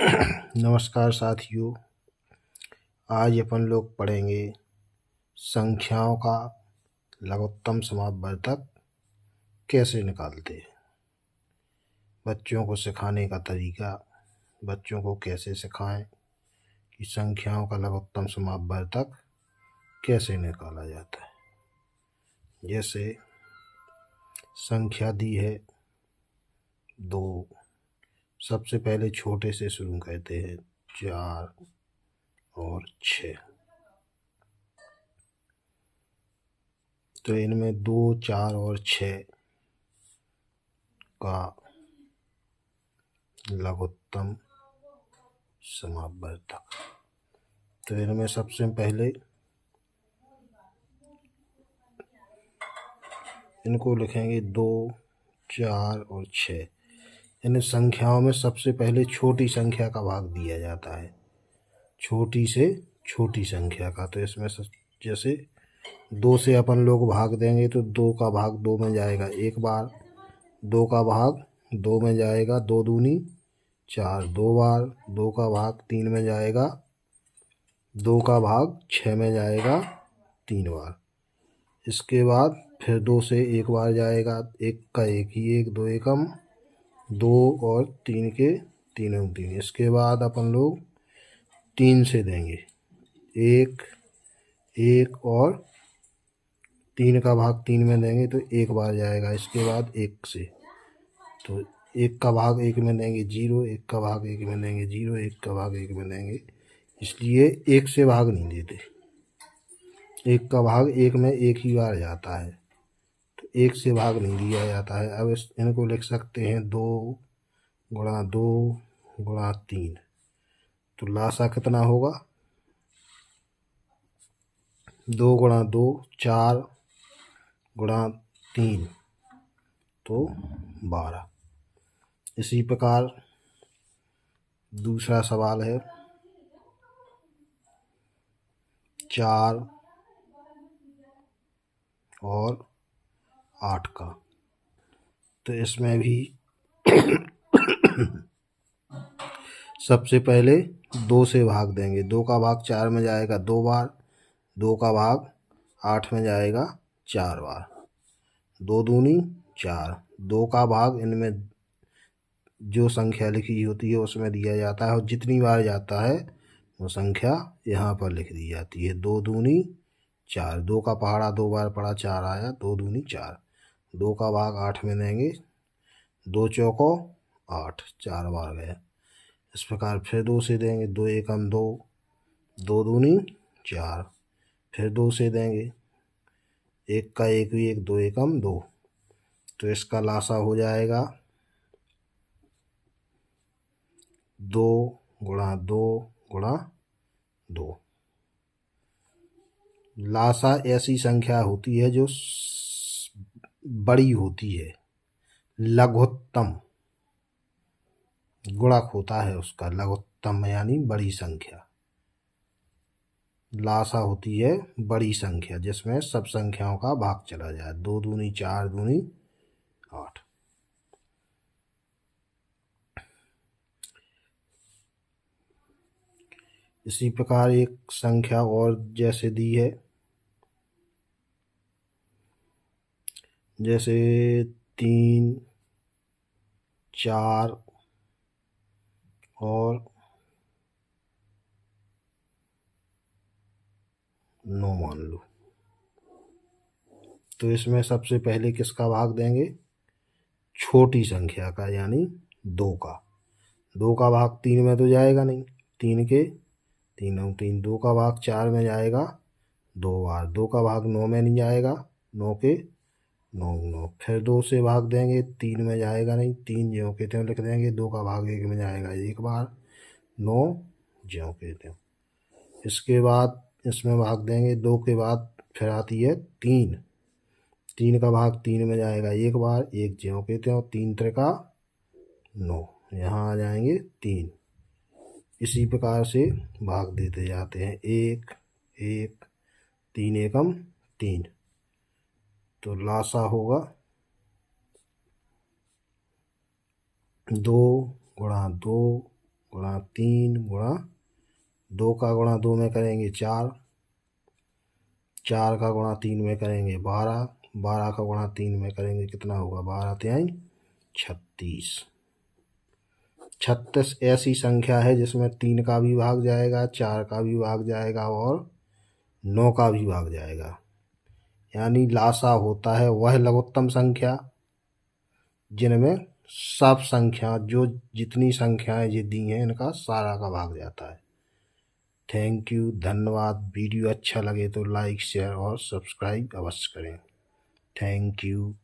नमस्कार साथियों। आज अपन लोग पढ़ेंगे संख्याओं का लघुत्तम समापवर्धक कैसे निकालते हैं। बच्चों को सिखाने का तरीका, बच्चों को कैसे सिखाएं कि संख्याओं का लघुत्तम समापवर्धक कैसे निकाला जाता है। जैसे संख्या दी है 2, सबसे पहले छोटे से शुरू करते हैं 4 और 6। तो इनमें 2, 4 और 6 का लघुत्तम समापवर्धक। तो इनमें सबसे पहले इनको लिखेंगे 2, 4 और 6। इन संख्याओं में सबसे पहले छोटी संख्या का भाग दिया जाता है, छोटी से छोटी संख्या का। तो इसमें जैसे 2 से अपन लोग भाग देंगे तो 2 का भाग 2 में जाएगा एक बार, 2 का भाग 2 में जाएगा 2 दूनी 4 दो बार, 2 का भाग 3 में जाएगा, 2 का भाग 6 में जाएगा 3 बार। इसके बाद फिर 2 से एक बार जाएगा, 1 का 1 ही 1, 2 एकम 2 और 3 के तीनों 3। इसके बाद अपन लोग 3 से देंगे, 1 1 और 3 का भाग 3 में देंगे तो एक बार जाएगा। इसके बाद 1 से, तो 1 का भाग 1 में देंगे 0, 1 का भाग 1 में देंगे 0, 1 का भाग 1 में देंगे। इसलिए 1 से भाग नहीं देते, 1 का भाग 1 में एक ही बार जाता है, तो 1 से भाग नहीं दिया जाता है। अब इनको लिख सकते हैं 2 गुणा 2 गुणा 3। तो लासा कितना होगा, 2 गुणा 2 4 गुणा 3 तो 12। इसी प्रकार दूसरा सवाल है 4 और 8 का। तो इसमें भी सबसे पहले 2 से भाग देंगे, 2 का भाग 4 में जाएगा 2 बार, 2 का भाग 8 में जाएगा 4 बार, 2 दूनी 4, 2 का भाग इनमें जो संख्या लिखी होती है उसमें दिया जाता है और जितनी बार जाता है वो संख्या यहाँ पर लिख दी जाती है। 2 दूनी 4, 2 का पहाड़ा 2 बार पड़ा 4 आया, 2 दूनी 4, 2 का भाग 8 में देंगे, 2 चौको 8, 4 बार गया। इस प्रकार फिर 2 से देंगे, 2 एकम 2, 2 दूनी 4, फिर 2 से देंगे, 1 का 1 भी 1, 2 एकम 2। तो इसका लासा हो जाएगा 2 गुणा 2 गुणा 2। लासा ऐसी संख्या होती है जो बड़ी होती है, लघुत्तम गुणक होता है उसका, लघुत्तम यानी बड़ी संख्या। लासा होती है बड़ी संख्या जिसमें सब संख्याओं का भाग चला जाए, 2 दूनी 4 दूनी 8। इसी प्रकार एक संख्या और जैसे दी है, जैसे 3 4 और 9 मान लो। तो इसमें सबसे पहले किसका भाग देंगे, छोटी संख्या का यानी 2 का। 2 का भाग 3 में तो जाएगा नहीं, 3 के तीनों 3, 2 का भाग 4 में जाएगा 2 बार, 2 का भाग 9 में नहीं जाएगा, 9 के 9 9, फिर 2 से भाग देंगे 3 में जाएगा नहीं, 3 ज्यों के त्यों लिख देंगे, 2 का भाग 1 में जाएगा एक बार, 9 ज्यों के त्यों। इसके बाद इसमें भाग देंगे, 2 के बाद फिर आती है 3, 3 का भाग 3 में जाएगा एक बार, 1 ज्यों के त्यों, 3 त्रिका 9, यहाँ आ जाएंगे 3। इसी प्रकार से भाग देते जाते हैं, 1 1 3 एकम 3। तो लासा होगा 2 गुणा 2 गुणा 3 गुणा 2 का गुणा 2 में करेंगे 4, 4 का गुणा 3 में करेंगे 12, 12 का गुणा 3 में करेंगे कितना होगा 12 तिहाई 36। 36 ऐसी संख्या है जिसमें 3 का भी भाग जाएगा, 4 का भी भाग जाएगा और 9 का भी भाग जाएगा। यानी लासा होता है वह लघुत्तम संख्या जिनमें सब संख्या जो जितनी संख्याएं ये दी हैं इनका सारा का भाग जाता है। थैंक यू, धन्यवाद। वीडियो अच्छा लगे तो लाइक शेयर और सब्सक्राइब अवश्य करें। Thank you.